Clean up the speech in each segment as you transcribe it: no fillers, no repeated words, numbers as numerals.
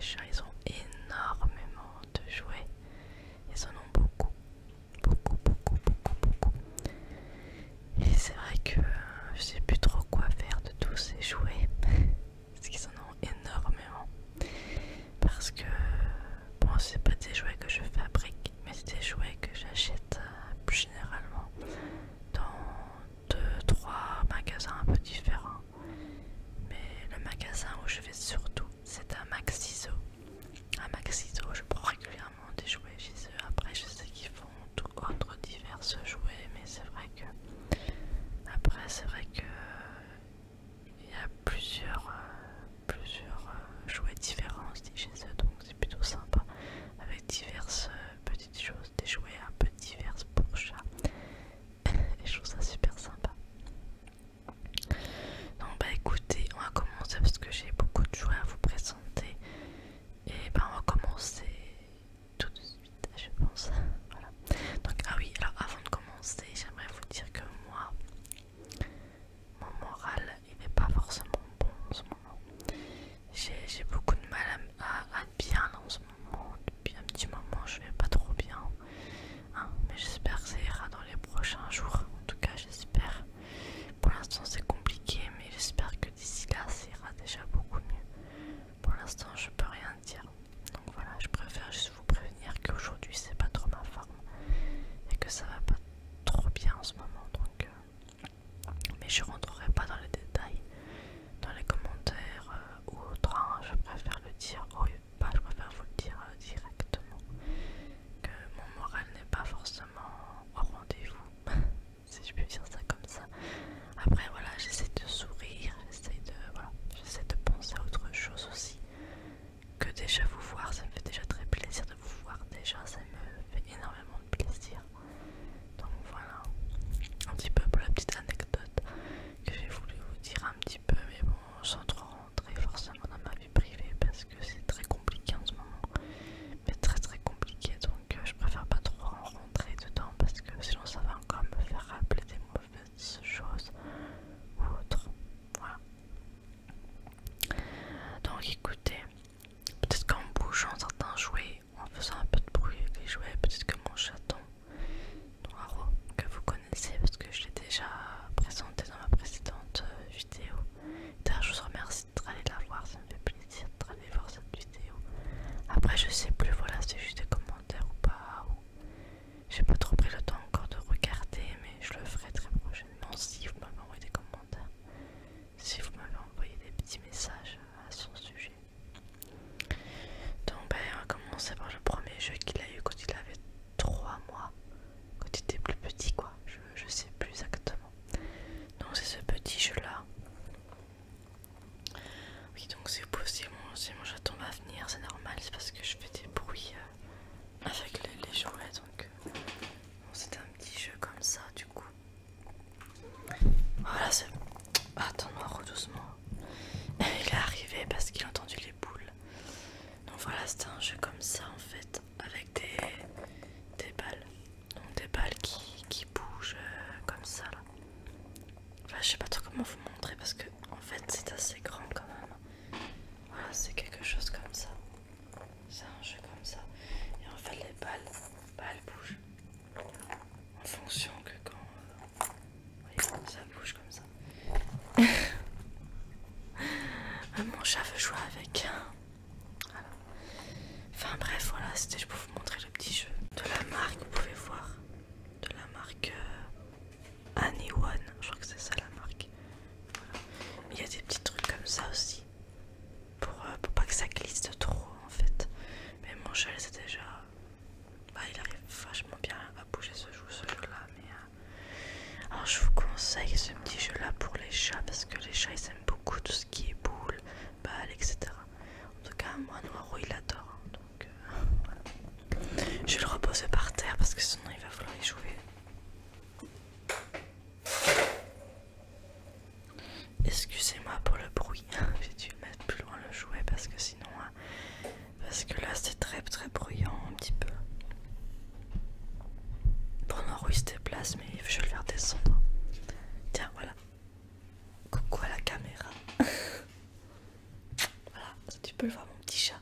chats, ils ont énormément de jouets. Ils en ont beaucoup, beaucoup, beaucoup, beaucoup, beaucoup. Et c'est vrai que je sais plus trop quoi faire de tous ces jouets. Parce qu'ils en ont énormément. Parce que, bon, c'est pas des jouets que je fabrique, mais c'est des jouets que j'achète plus généralement dans 2-3 magasins un peu différents. Mais le magasin où je vais surtout, c'est un Maxiso. Un Maxiso, je prends régulièrement des jouets chez eux. Après, je sais qu'ils font tout autre divers jouets, mais c'est vrai que après, c'est vrai que il y a plusieurs jouets différents aussi chez eux, donc c'est plutôt sympa avec diverses petites choses, des jouets un peu diverses pour chats. Et je trouve ça super sympa. Donc bah écoutez, on va commencer parce que j'ai beaucoup de jouets à vous présenter. Et bah on va commencer tout de suite, je pense. Voilà. Donc ah oui, alors avant de commencer, j'aimerais vous dire que moi, mon moral, il n'est pas forcément bon en ce moment. J'ai beaucoup de mal à être bien là en ce moment. Depuis un petit moment, je vais pas trop bien. Hein, mais j'espère que ça ira dans les prochains jours. En tout cas, j'espère. Pour l'instant, c'est compliqué, mais j'espère que d'ici là, ça ira déjà beaucoup mieux. Pour l'instant, je peux rien dire. Donc voilà, je préfère juste vous prévenir qu'aujourd'hui, c'est pas trop ma forme et que ça va pas trop bien en ce moment. Donc, mais je rentrerai pas dans les détails, dans les commentaires ou autres. Hein, je préfère le dire. Oh, pas, je préfère vous le dire directement. Que mon moral n'est pas forcément au rendez-vous, si je peux dire ça comme ça. Après voilà, j'essaie de sourire, j'essaie de penser à autre chose aussi. Que déjà vous voir, ça me fait déjà très plaisir de vous voir. Déjà, ça me fait énormément de plaisir. Donc voilà, un petit peu pour la petite anecdote que j'ai voulu vous dire un petit peu, mais bon, sans trop rentrer forcément dans ma vie privée parce que c'est très compliqué en ce moment. Mais très très compliqué, donc je préfère pas trop en rentrer dedans parce que sinon ça va encore me faire rappeler des mauvaises choses ou autres. Voilà. Donc écoutez, peut-être qu'en bougeant certains jouets, en faisant un peu de bruit avec les jouets, peut-être que mon chaton Noiro, que vous connaissez parce que je l'ai déjà présenté dans ma précédente vidéo. D'ailleurs, je vous remercie d'aller la voir, ça me fait plaisir d'aller voir cette vidéo. Après, je sais plus, voilà, c'est juste des commentaires ou pas. Ou... j'ai pas trop pris le temps encore de regarder, mais je le ferai très prochainement si vous m'avez envoyé des commentaires. Si vous m'avez envoyé des petits messages à son sujet. Donc ben, on va commencer par le premier jeu qu'il a eu quand il avait 3 mois. Quand il était plus petit quoi, je sais plus exactement. Donc c'est ce petit jeu là. Oui, donc c'est possible, si mon chaton va venir, c'est normal, c'est parce que je fais des bruits avec les jouets. Donc bon, c'était un petit jeu comme ça du coup. Voilà, c'est... attends, Noiro, doucement. Il est arrivé parce qu'il a entendu les boules. Donc voilà, c'était un jeu comme ça en fait, avec des balles. Donc des balles qui bougent comme ça là. Enfin, je sais pas trop comment vous montrer parce que en fait c'est assez grand quand même. Voilà, c'est quelque chose comme ça. C'est un jeu comme ça. Et en fait les balles, bah, elles bougent. En fonction que quand... voyez, ça bouge comme ça. Mon chat veut jouer avec. Voilà. Enfin bref, voilà, c'était juste pour vous montrer le petit jeu de la marque, vous pouvez voir. De la marque Annie One, je crois que c'est ça la marque. Voilà. Il y a des petits trucs comme ça aussi. Pour pas que ça glisse de trop en fait. Mais mon chat, c'est déjà... bah, il arrive vachement bien à bouger ce jeu-là. Mais alors je vous conseille ce petit jeu-là pour les chats parce que les chats ils aiment beaucoup tout ce qui est boules, balles, etc. En tout cas, moi, Noiro il adore. Donc voilà. Je vais le reposer par terre parce que sinon il va falloir y jouer. Excusez-moi pour le bruit, j'ai dû mettre plus loin le jouet parce que sinon, parce que là c'est très très bruyant un petit peu. Pour Noiro il se déplace mais je vais le faire descendre. Tiens, voilà. Coucou à la caméra. Voilà, tu peux le voir mon petit chat.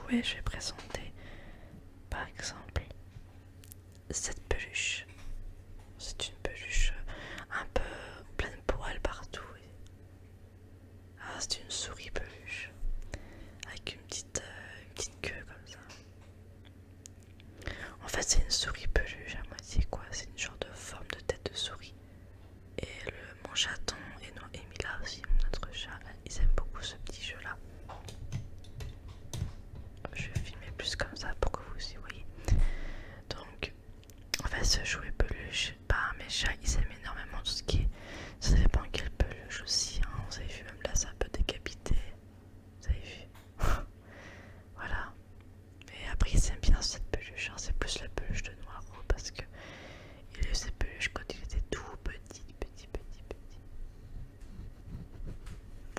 jouets, je vais présenter par exemple cette peluche. C'est une peluche un peu pleine de poils partout. Ah, c'est une souris peluche avec une petite queue comme ça. En fait, c'est une souris peluche à moitié quoi. C'est une genre de forme de tête de souris. Et mon chaton et Mila aussi, notre chat, ils aiment beaucoup ce petit jeu là. Je vais filmer plus comme ça pour que vous aussi voyez. Donc, en fait, ce jouet peluche, bah, mes chats ils aiment énormément tout ce qui est. Ça dépend quelle peluche aussi. Hein. Vous avez vu, même là, ça peut décapiter. Vous avez vu. Voilà. Mais après, ils aiment bien cette peluche. Hein. C'est plus la peluche de Noiro parce que il a eu cette peluche quand il était tout petit.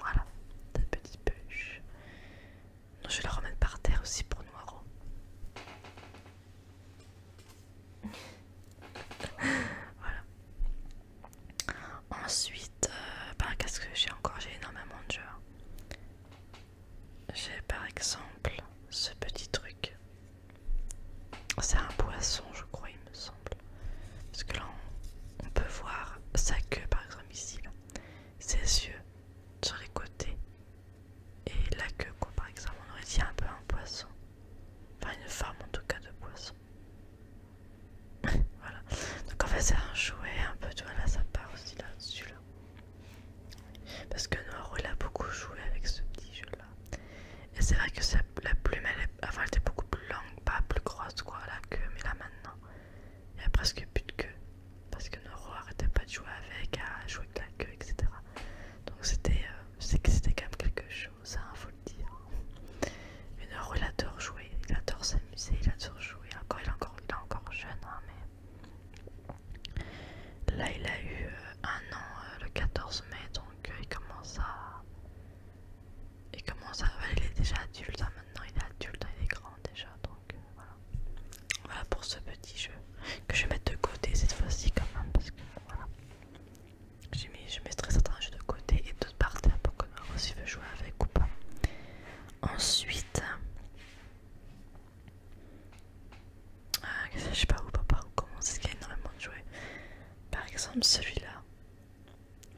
Voilà, cette petite peluche. Je vais la remettre par terre aussi pour Noiro. Voilà. Ensuite, qu'est-ce que j'ai encore? J'ai énormément de jeux. J'ai par exemple ce petit truc. C'est un poisson, je crois, il me semble. Parce que là, on peut voir sa queue, par exemple, ici. Là. Ses yeux sur les côtés. Et la queue, quoi, par exemple. On aurait dit un peu un poisson. Enfin, une forme en tout cas de poisson. Voilà. Donc en fait, c'est un jouet un peu, tu vois, là, ça part aussi là-dessus, là. Parce que Noiro, il a beaucoup joué avec ce petit jeu-là. Et c'est vrai que la plume, avant, elle était beaucoup plus longue, pas plus grosse, quoi, la queue. Mais là, maintenant, il n'y a presque plus de queue. Parce que Noiro arrêtait pas de jouer avec, à jouer avec la queue, etc. Donc c'était quand même quelque chose, hein, faut le dire. Mais Noiro, il adore jouer, il adore s'amuser, il adore jouer. Il est encore jeune, hein, mais là il a eu un an le 14 mai, donc il est déjà adulte, hein, maintenant il est adulte, hein, il est grand déjà, donc voilà. Voilà pour ce petit jeu que je vais mettre de côté cette fois-ci quand même, parce que voilà. Je mettrai certains jeux de côté et d'autres par terre pour que Noiro s'il veut jouer avec ou pas. Ensuite, je sais pas où papa ou comment, c'est qu'il y a énormément de jouets. Par exemple celui-là.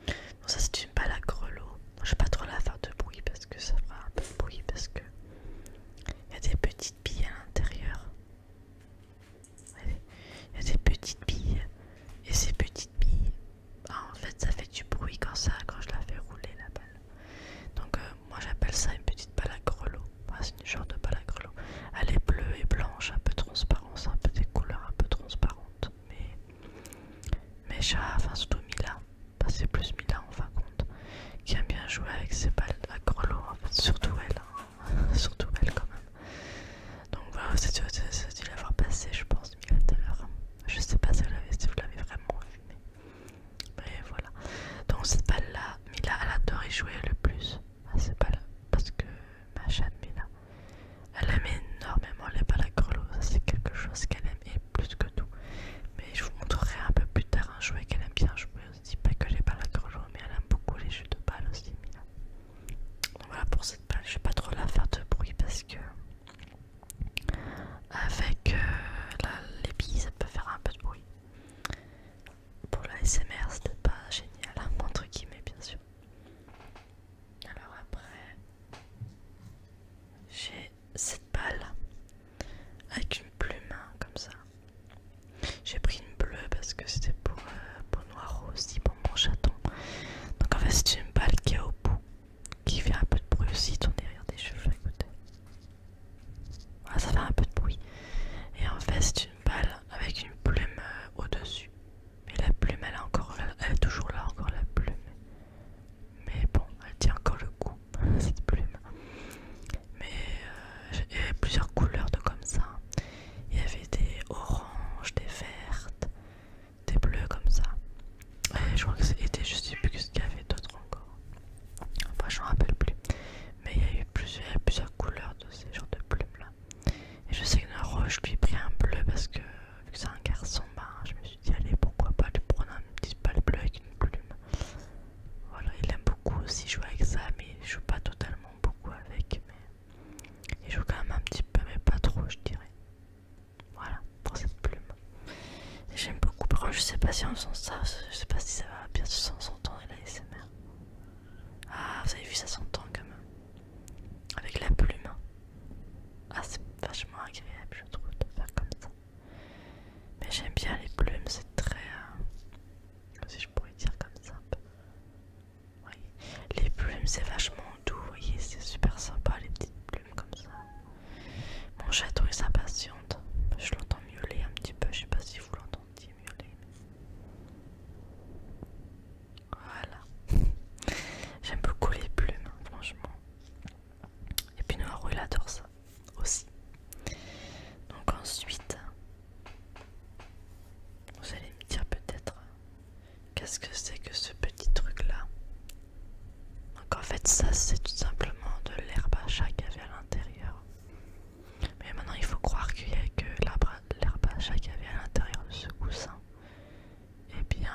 Bon, ça c'est une balle à grelot. Je vais pas trop la faire de bruit parce que ça fera un peu de bruit parce que il y a des petites billes à l'intérieur. Il y a des petites billes et ces petites billes, en fait ça fait du bruit quand je la fais rouler la balle. Donc moi j'appelle ça une petite balle à grelot. C'est une genre de balle à grelot. Elle est bleue et blanche, un peu transparente, un peu des couleurs un peu transparentes. Mais mes chats, enfin surtout Mila, c'est plus Mila en fin de compte, qui aime bien jouer avec ses balles à grelot, en fait, surtout elle, hein. Surtout elle quand même. Donc voilà, c'est dû l'avoir passé, je pense, Mila tout à l'heure. Je sais pas si vous l'avez vraiment vu, mais voilà. Donc cette balle là, Mila elle adore y jouer le plus à ces balles, parce que ma chatte Mila, elle aime énormément les balles à grelot, ça c'est quelque chose qu'elle aime et plus que tout. Mais je vous montrerai un peu plus tard un jouet qu'elle aime bien jouer aussi, pas que les balles à grelot, mais elle aime beaucoup les jeux de balles aussi, Mila. Donc voilà pour cette balle, je vais pas trop la faire de bruit parce que avec les billes ça peut faire un peu de bruit. Pour la SMR c'était pas génial, hein, entre guillemets bien sûr. Alors après j'ai cette balle avec une plume hein, comme ça. J'ai pris une bleue parce que c'était pour Noiro aussi, pour mon chaton. Donc en fait c'est une balle qui est au bout, qui fait un peu de bruit aussi, tourne derrière des cheveux, écoutez. Voilà, ça fait un peu de bruit. Et en fait c'est une balle avec une plume au dessus. Mais la plume elle faisant ça, je sais pas si ça va bien s'entendre la ASMR. Ah, vous avez vu, ça s'entend quand même. Avec la plume. Ah, c'est vachement agréable, je trouve, de faire comme ça. Mais j'aime bien les plumes, c'est très... si je pourrais dire comme ça un peu. Oui. Les plumes, c'est vachement doux, vous voyez, c'est super sympa, les petites plumes comme ça. Mon chaton, il s'impatiente. Je l'entends miauler un petit peu, je sais pas si vous l'entendiez miauler. Voilà. J'aime beaucoup les plumes, franchement. Et puis Noiro, il adore ça aussi. Donc ensuite, vous allez me dire peut-être, qu'est-ce que c'est que ce petit truc là? Donc en fait ça c'est tout simplement de l'herbe à chat qu'il y avait à l'intérieur. Mais maintenant il faut croire qu'il n'y a que l'herbe à chat qu'il y avait à l'intérieur de ce coussin. Et bien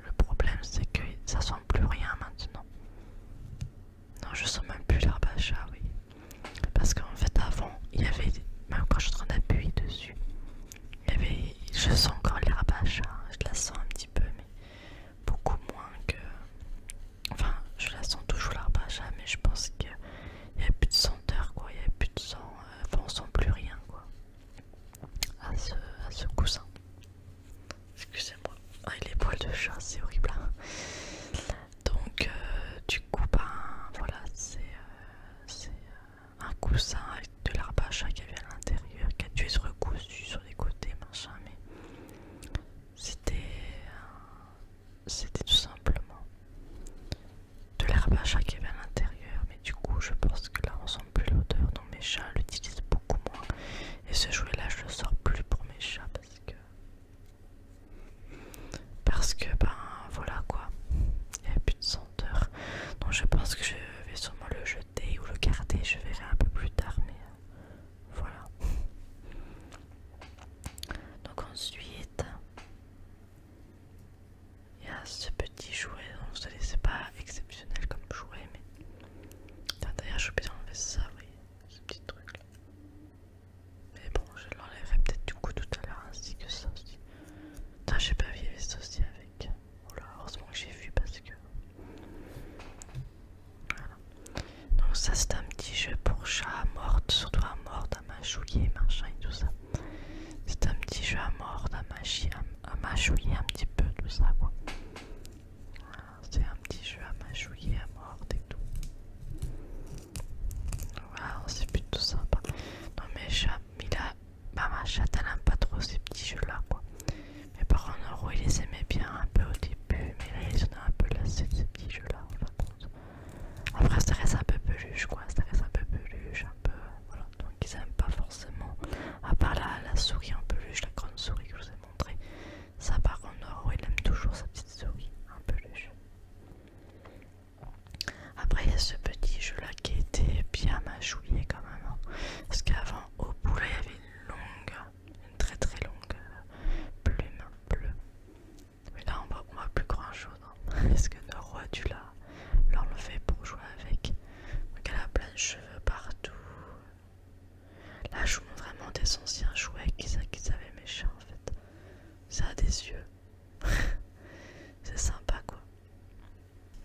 le problème c'est que ça sent plus rien maintenant. Non, je sens même plus l'herbe à chat, oui. Parce qu'en fait avant il y avait, même quand je suis en train d'appuyer dessus, il y avait, je sens encore l'herbe à chat, je la sens un petit peu mais beaucoup moins que... Enfin, je la sens toujours l'herbe à chat, mais je pense qu'il n'y a plus de senteur, quoi. Il n'y a plus de sang, enfin on sent plus rien, quoi. À ce coussin. Excusez-moi. Ah, les poils de chat, c'est horrible. Hein. Donc, du coup, ben voilà, c'est un coussin avec de l'herbe à chat qu'il y avait à l'intérieur, qui a dû être recousu sur les côtés, machin, mais c'était tout simplement de l'herbe à chat qu'il y avait à l'intérieur. Mais du coup, je pense que là, on sent plus l'odeur, donc mes chats l'utilisent beaucoup moins. Et ce jouet là, je le sors plus pour mes chats parce que ben voilà quoi, il n'y a plus de senteur. Donc je pense que je vais sûrement le jeter ou le garder, je verrai un peu plus tard, mais voilà. Donc ensuite, il y a ce petit jouet, donc vous savez c'est pas exceptionnel comme jouet, mais d'ailleurs je peux enlever ça, oui, ce petit truc là. Mais bon, je l'enlèverai peut-être du coup tout à l'heure ainsi que ça aussi. Putain, j'ai pas vu, il y avait ça aussi avec. Oh là, heureusement que j'ai vu parce que... Voilà. Donc ça c'est un petit jeu pour chat à morte, surtout à morte, à mâchouiller, machin et tout ça. C'est un petit jeu à morte, à mâchouiller un petit peu tout ça quoi. Voilà, c'est un petit jeu à mâchouiller, à morte et tout. Voilà, c'est plutôt sympa. Non mais chat, ma chatte elle aime pas trop ces petits jeux là quoi. Mes parents en euros ils les aimaient bien un peu au début, mais là ils en ont un peu lassé de ces petits jeux là en fin de compte. Après ça reste un peu peluche quoi, ça reste un peu peluche, un peu... Voilà, donc ils aiment pas forcément. À part la souris en peluche, la grande souris que je vous ai montré. Ça par contre Noro il aime toujours sa petite souris en peluche. Après il y a ce petit jeu là qui était bien mâchouillé quand même. Hein. Parce qu'avant au bout là il y avait une très très longue plume bleue. Mais là on voit plus grand chose. Hein. Est-ce que Noro a dû l'enlever pour jouer avec? Donc elle a plein de cheveux partout. Là je vous montre vraiment des anciens jouets qu'ils avaient mes chats en fait. Ça a des yeux. C'est sympa quoi.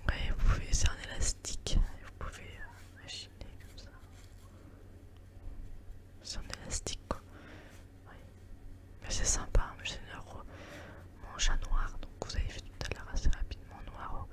Ouais, c'est un élastique. Vous pouvez imaginer comme ça. C'est un élastique quoi. Ouais. Mais c'est sympa, c'est mon chat noir, donc vous avez vu tout à l'heure assez rapidement Noiro.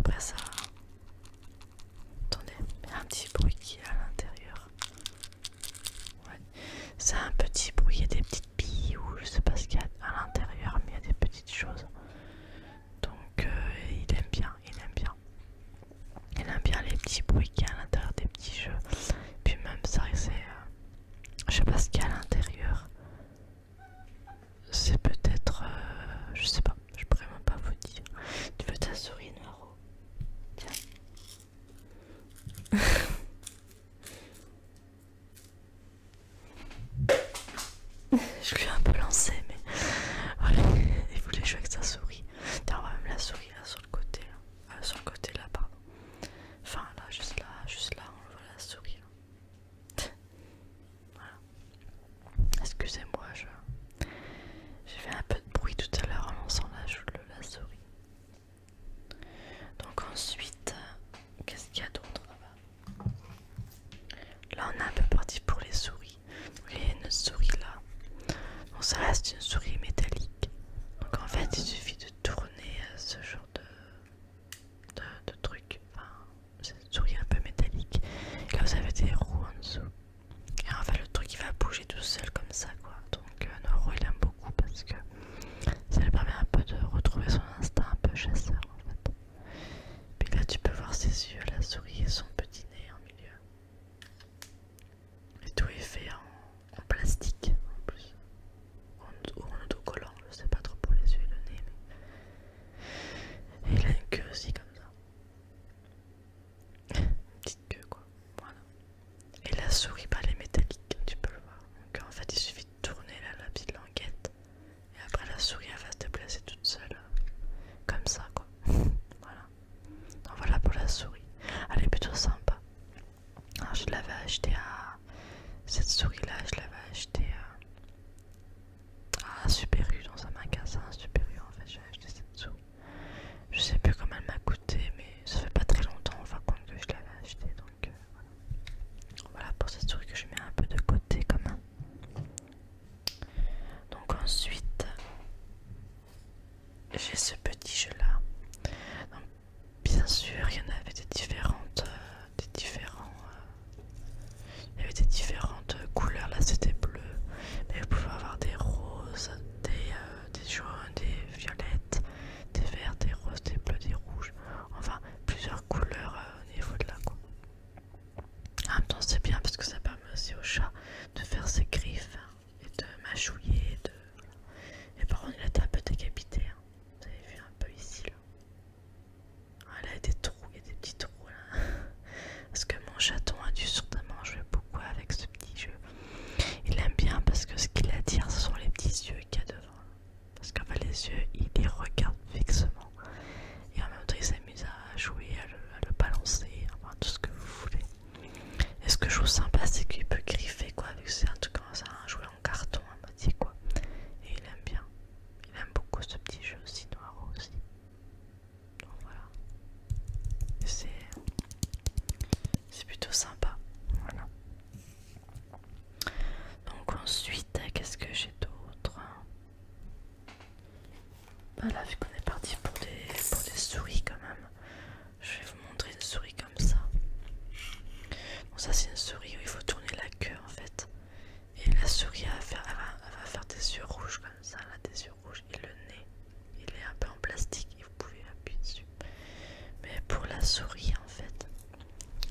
après ça... Attendez, il y a un petit bruit qui est à l'intérieur. Ouais. C'est un petit bruit, il y a des petites billes ou je sais pas ce qu'il y a à l'intérieur, mais il y a des petites choses. Donc il aime bien, il aime bien. Il aime bien les petits bruits qu'il y a à l'intérieur des petits jeux. Puis même ça, c'est... je sais pas ce qu'il y a à l'intérieur. C'est peut-être... je sais pas, je pourrais même pas vous dire. Tu veux ta souris, Noiro? Tiens. Je lui ai un peu lancé, mais voilà, il voulait jouer avec sa souris. Tiens, on va même la souris là sur le côté, là. Sur le côté là, pardon. Enfin là, juste là, on voit la souris. Là. Voilà. Excusez-moi, j'ai fait un peu de bruit tout à l'heure en lançant la souris. Donc ensuite, qu'est-ce qu'il y a d'autre là-bas? Là, on est un peu parti pour les souris. Vous voyez notre souris là. Donc ça reste une souris métallique. Donc en fait, il suffit de tourner ce genre de truc. Enfin, c'est une souris un peu métallique. Et là, vous avez des roues en dessous. Et en fait, le truc il va bouger tout seul comme ça, quoi. Donc Noiro il aime beaucoup parce que ça lui permet un peu de retrouver son instinct un peu chasseur en fait. Puis là, tu peux voir ses yeux, la souris et son petit nez en milieu. Et tout est fait en plastique en plus. Ou en autocollant, je sais pas trop pour les yeux et le nez. Mais... Et il a une queue aussi comme ça. Une petite queue quoi. Voilà. Et la souris, bah, elle est métallique, tu peux le voir. Donc en fait, il suffit de tourner la petite languette. Et après, la souris, elle va se déplacer toute seule. Comme ça quoi. Voilà. Donc voilà pour la souris. Elle est plutôt sympa. Alors je l'avais acheté à... Cette souris là, je l'avais acheté à Super U, dans un magasin Super U en fait, j'ai acheté cette souris. Je sais plus comment elle m'a coûté, mais ça fait pas très longtemps en fin de compte que je l'avais acheté, donc voilà. Voilà pour cette souris que je mets un peu de côté quand même. Donc ensuite, j'ai ce petit jeu là. Donc, bien sûr, il y en avait des différentes, il y avait des différentes couleurs. Là, c'était bleu, mais vous pouvez avoir des roses, des jaunes, des violettes, des verts, des roses, des bleus, des rouges. Enfin, plusieurs couleurs au niveau de là, quoi. En même temps, c'est bien parce que ça permet aussi au chat de faire ses griffes et de mâchouiller. Et par contre, il a été un peu décapité. Hein. Vous avez vu un peu ici, là. Ah, là, il y a des trous, il y a des petits trous là. Parce que mon chaton a dû certainement jouer beaucoup avec ce petit jeu. Il aime bien parce que ce qu'il attire, ce sont les petits yeux qu'il y a devant. Parce qu'en fait, les yeux, il les regarde fixement. Et en même temps, il s'amuse à jouer, à le balancer, enfin tout ce que vous voulez. Et ce que je trouve sympa, c'est qu'il peut griffer, quoi, vu que c'est un truc comme ça, un jouet en carton, à moitié, quoi. Et il aime bien. Il aime beaucoup ce petit jeu aussi, Noiro aussi. Donc voilà. Et c'est plutôt sympa. Voilà. Donc ensuite, qu'est-ce que j'ai d'autre? Voilà, vu qu'on est parti pour des souris quand même, je vais vous montrer une souris comme ça. Donc ça c'est une souris où il faut tourner la queue en fait. Et la souris elle va faire des yeux rouges comme ça, là, des yeux rouges. Et le nez, il est un peu en plastique et vous pouvez appuyer dessus. Mais pour la souris en fait,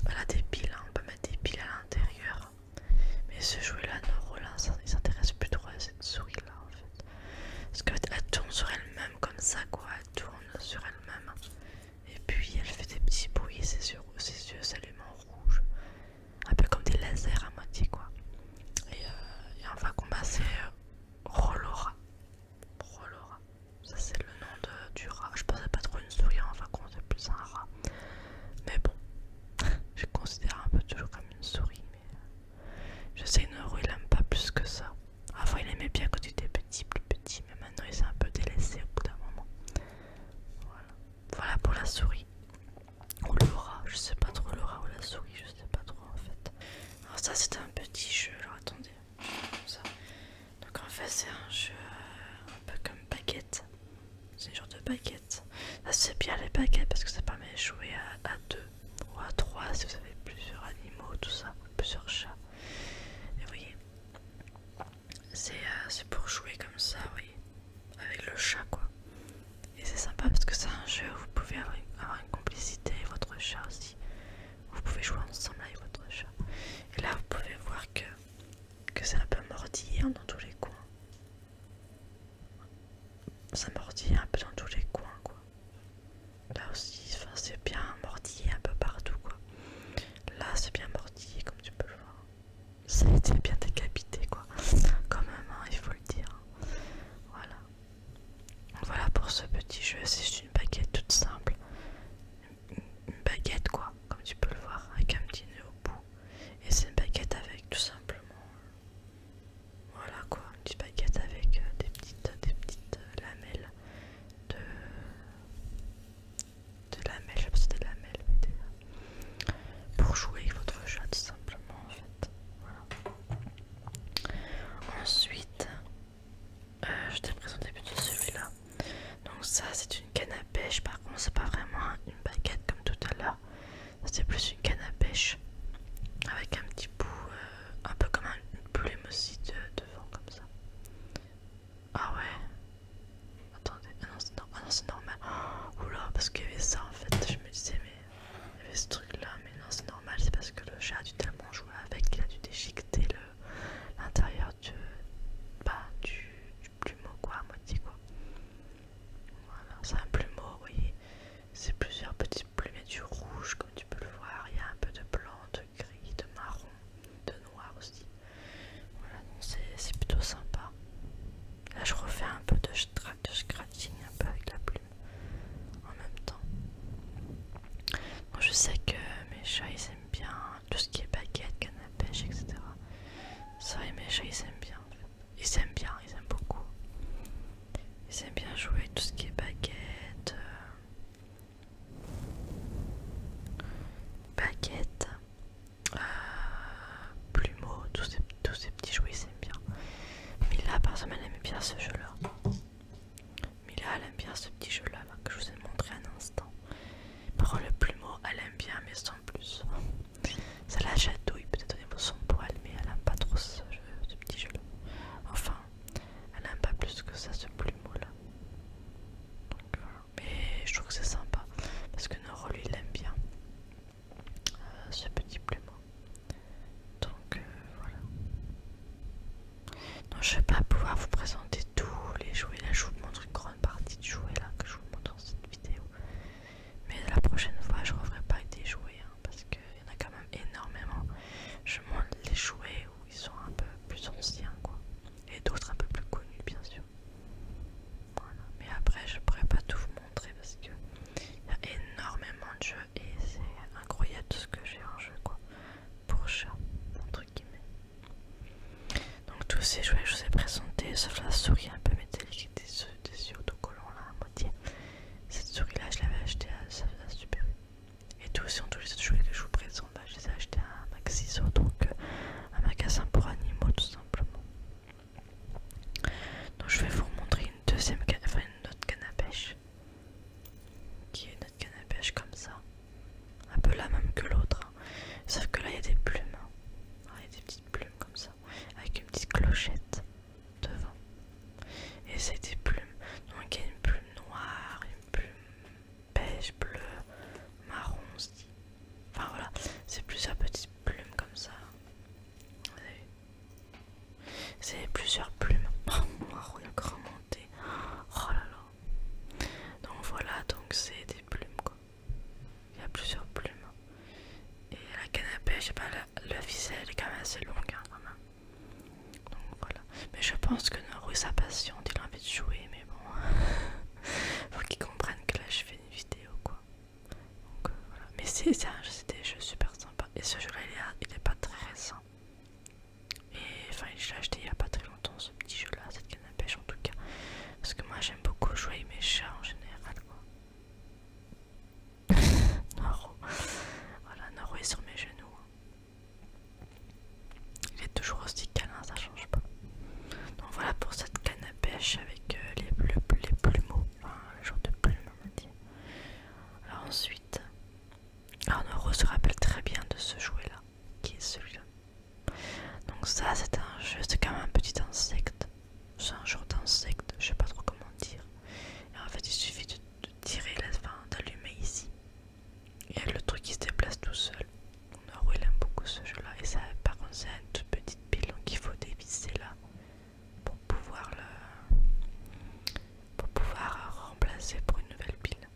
elle a des piles, hein, on peut mettre des piles à l'intérieur. Mais ce jouet là, Noiro là, il s'intéresse plus trop à cette souris là en fait. Parce qu'elle tourne sur elle-même comme ça quoi, elle tourne sur elle-même. Et puis elle fait des petits bruits, ses yeux s'allument en rouge. Un peu comme des lasers à moitié quoi. Et enfin combat c'est Rolora. Rolora. Ça c'est le nom du rat. Je pensais pas trop une souris, en fin de compte c'est plus un rat. sais que mes chats ils aiment bien tout ce qui est baguette, canne à pêche, etc. C'est vrai, mes chats ils aiment bien en fait. Ils aiment bien, ils aiment beaucoup. Ils aiment bien jouer avec tout ce qui est baguette, baguette, plumeau, tous ces petits jouets ils aiment bien. Mila par exemple elle aime bien ce jeu là. Mila elle aime bien ce petit jeu là, que je vous ai montré un instant. Par contre le plumeau elle aime bien mais sans plus. Ça la chatouille peut-être au niveau de son poil, mais elle aime pas trop ce petit jeu là. Enfin, elle aime pas plus que ça ce plumeau là. Donc voilà. Mais je trouve que c'est sympa parce que Noro lui il aime bien ce petit plumeau. Donc voilà. Donc je vais pas pouvoir vous présenter tous les jouets là, je vous montre une grande partie de jouets là que je vous montre dans cette vidéo. Mais la prochaine fois je referai pas avec des jouets hein, parce qu'il y en a quand même énormément. Je montre les jouets où ils sont un peu plus anciens quoi. Et d'autres un peu plus connus bien sûr. Voilà. Mais après je pourrais pas tout vous montrer parce que il y a énormément de jeux et c'est incroyable tout ce que j'ai en jeu quoi. Pour chat, entre guillemets. Donc tous ces jouets je vous ai présentés sauf la souris un peu métallique et des yeux autocollants là à moitié. Cette souris là je l'avais achetée à Super U. Et tous les autres jouets que je vous présente, bah, je les ai achetés à Maxiso, donc un magasin pour animaux tout simplement. Donc je vais vous montrer une autre canne à pêche. Qui est une autre canne à pêche comme ça. Un peu la même que l'autre. Hein. Sauf que là il y a des plumes. Hein. Alors, il y a des petites plumes comme ça. Avec une petite clochette devant. Et c'est des plumes. Donc il y a une plume noire, une plume beige, bleue, marron aussi. Enfin voilà, c'est plusieurs petites plumes comme ça. Vous avez vu? C'est plusieurs plumes. Oh mon marron il a encore remonté. Oh là là. Donc voilà, donc c'est des plumes quoi. Il y a plusieurs plumes. Et la canne à pêche, bah, la ficelle est quand même assez longue hein, quand même. Donc voilà. Mais je pense que Noro est sa passion, il a envie de jouer, mais bon. Faut qu'il comprenne que là je fais une vidéo quoi. Donc voilà. Mais c'est des jeux super sympas. Et ce jeu là il est pas très récent. Et enfin je l'ai acheté il y a pas très longtemps ce petit jeu là, cette canne à pêche en tout cas. Parce que moi j'aime beaucoup jouer avec mes chats en général quoi. Noro. Voilà, Noro est sur mes genoux. Il est toujours aussi câlin, ça change pas. Donc voilà pour cette canne à pêche avec les plumeaux. Enfin le genre de plumes on va dire. Alors ensuite, Noro se rappelle très bien de ce jouet là, qui est celui-là. Donc ça c'est un jeu, c'est quand même un petit insecte. C'est un genre d'insecte, je sais pas trop comment dire. Et en fait il suffit de tirer d'allumer ici. Et le truc il se déplace tout seul. Noro il aime beaucoup ce jeu là. Et ça par contre c'est une toute petite pile donc il faut dévisser là pour pouvoir remplacer pour une nouvelle pile.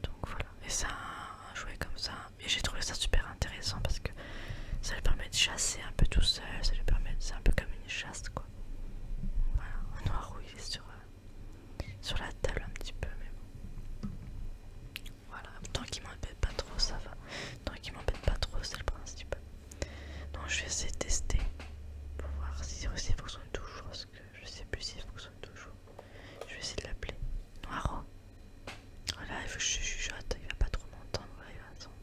Donc voilà. Et c'est un jouet comme ça. Et j'ai trouvé ça super intéressant parce que ça lui permet de chasser un peu tout seul. Ça lui permet, c'est un peu comme une chasse quoi. Voilà. Noro il est sur la table un petit peu mais bon. Voilà, tant qu'il m'embête pas trop ça va. Tant qu'il m'embête pas trop c'est le principal. Donc je vais essayer de tester pour voir si ça fonctionne toujours parce que je sais plus s'il fonctionne toujours. Je vais essayer de l'appeler. Noiro. Voilà, il faut que je chuchote, il va pas trop m'entendre. Voilà, il va attendre.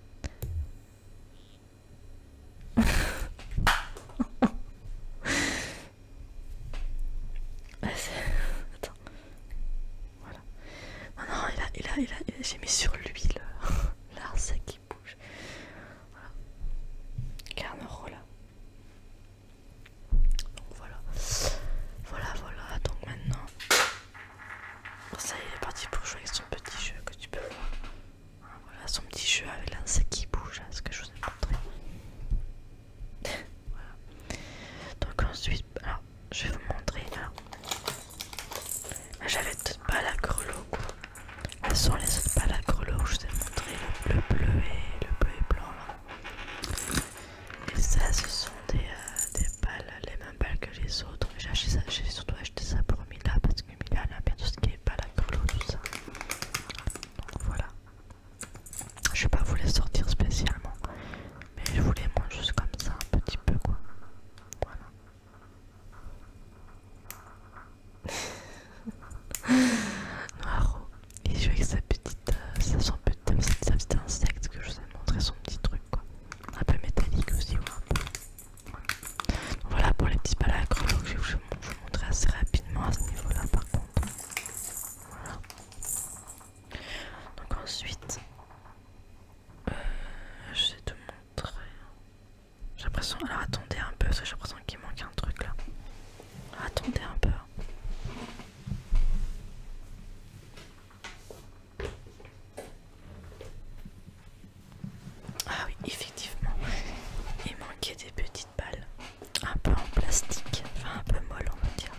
Attends. Voilà. Non, j'ai mis sur lui l'insecte qui bouge. Voilà. Regarde Noro là. Donc voilà. Voilà. Donc maintenant, ça il est parti pour jouer avec son petit jeu que tu peux voir. Voilà son petit jeu avec l'insecte qui bouge, là, ce que je vous ai montré. Voilà. Donc ensuite, alors je vais vous montrer. Alors, j'avais peut-être pas la grelots quoi. Elles sont les autres balles à grelots, je vous ai montré le bleu et blanc là. Et ça ce sont des balles, les mêmes balles que les autres. J'ai surtout acheté ça pour Mila parce que Mila elle a bien tout ce qui est balles à grelots, tout ça. Donc voilà. Je vais pas vous les sortir, c'est effectivement, il manquait des petites balles, un peu en plastique, enfin un peu molle on va dire.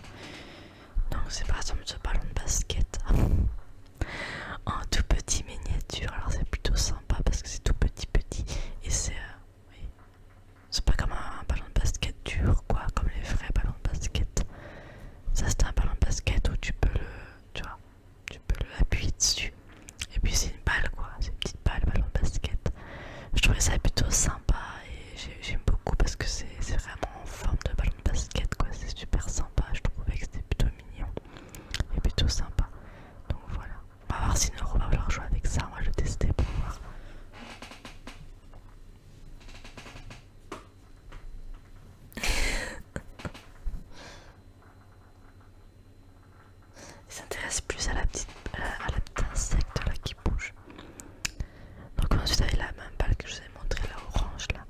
Donc c'est par exemple ce ballon de basket en tout petit miniature. Alors c'est plutôt sympa parce que c'est tout petit et c'est oui, c'est pas comme un ballon de basket dur quoi, comme les vrais ballons de basket. Ça c'est un ballon de basket où tu peux le, tu vois, tu peux appuyer dessus. Et puis c'est une balle quoi, c'est une petite balle, ballon de basket. Je trouvais ça plutôt sympa et j'aime beaucoup parce que c'est vraiment en forme de ballon de basket quoi, c'est super sympa. Je trouvais que c'était plutôt mignon et plutôt sympa. Donc voilà, on va voir si Noro va vouloir jouer avec ça, on va le tester pour voir. Il s'intéresse plus à la petite insecte là qui bouge. Donc ensuite avec la même balle que je vous ai montré là, orange là,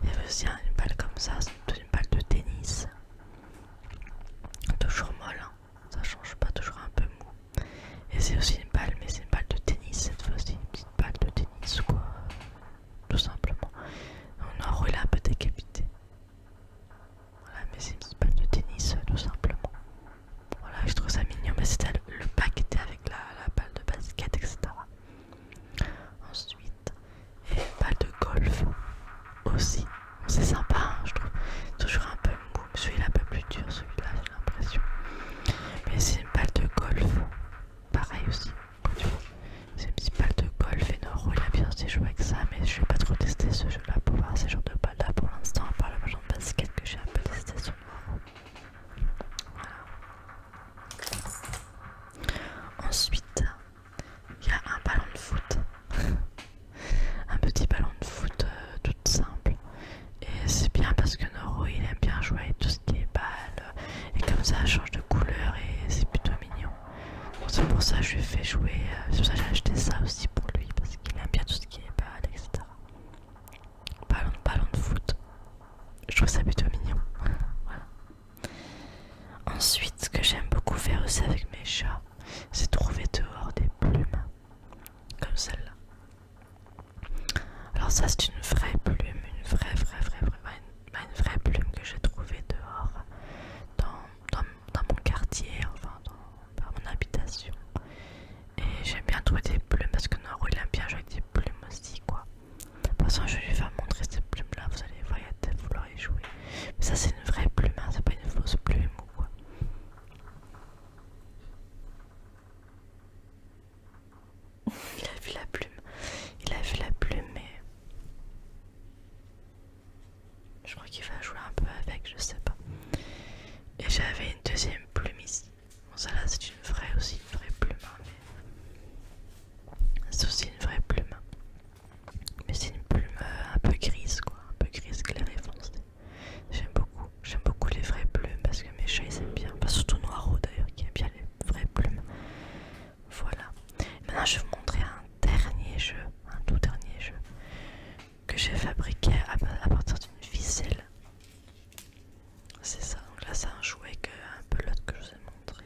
il y avait aussi une balle comme ça, c'est une balle de tennis. Toujours molle, hein. Ça change pas, toujours un peu mou. Et c'est aussi une balle, mais c'est une balle de tennis cette fois-ci, une petite balle de tennis quoi, tout simplement. Noro il est un peu décapité. Voilà, mais c'est une petite balle de tennis tout simplement. Voilà, je trouve ça mignon, mais c'était le pack était avec la balle de basket, etc. Ensuite, et balle de golf aussi. C'est sympa, hein, je trouve. Toujours un peu mou. Celui-là un peu plus dur, celui-là, j'ai l'impression. Mais c'est une balle de golf. Pareil aussi. C'est une petite balle de golf et Noro il a bien aussi joué avec ça, mais je vais pas trop tester ce jeu-là pour voir ces genres de balles là pour l'instant, à part le ballon de basket que j'ai un peu testé sur Noro. Voilà. Ensuite, il y a un ballon de foot. Un petit ballon de foot tout simple. Et c'est bien parce que Noro il aime bien jouer avec tout ce qui est balle. Et comme ça, elle change de couleur et c'est plutôt mignon. Bon, c'est pour ça que je lui ai fait jouer. C'est pour ça que j'ai acheté ça aussi pour lui. Parce qu'il aime bien tout ce qui est balle, etc. Ballon de foot. Je trouve ça plutôt mignon. Voilà. Ensuite, ce que j'aime beaucoup faire aussi avec mes chats, c'est trouver dehors des plumes. Comme celle-là. Alors ça c'est une vraie plume, une vraie plume que j'ai trouvée dehors dans mon quartier, enfin dans mon habitation. Et j'aime bien trouver des plumes parce que Noro il aime bien jouer avec des plumes aussi quoi. De toute façon je vais lui faire montrer ces plumes là, vous allez voir, il va peut-être vouloir y jouer. Mais ça c'est une vraie plume, hein, c'est pas une fausse plume ou quoi. Il a vu la plume, mais je crois qu'il va jouer un peu avec, je sais pas. Et j'avais une deuxième plume ici. Bon, ça là c'est une vraie aussi, une vraie plume, hein, mais c'est aussi une vraie plume. Mais c'est une plume un peu grise quoi, un peu grise clair et foncé. J'aime beaucoup les vraies plumes parce que mes chats ils aiment bien, enfin, surtout Noiro d'ailleurs qui aime bien les vraies plumes. Voilà. Maintenant je vais vous montrer un dernier jeu, un tout dernier jeu que j'ai fabriqué à partir d'une ficelle. C'est ça, donc là c'est un jouet un peu l'autre que je vous ai montré.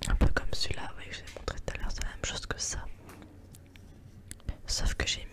Un peu comme celui-là, que je vous ai montré tout à l'heure, c'est la même chose que ça. Sauf que j'ai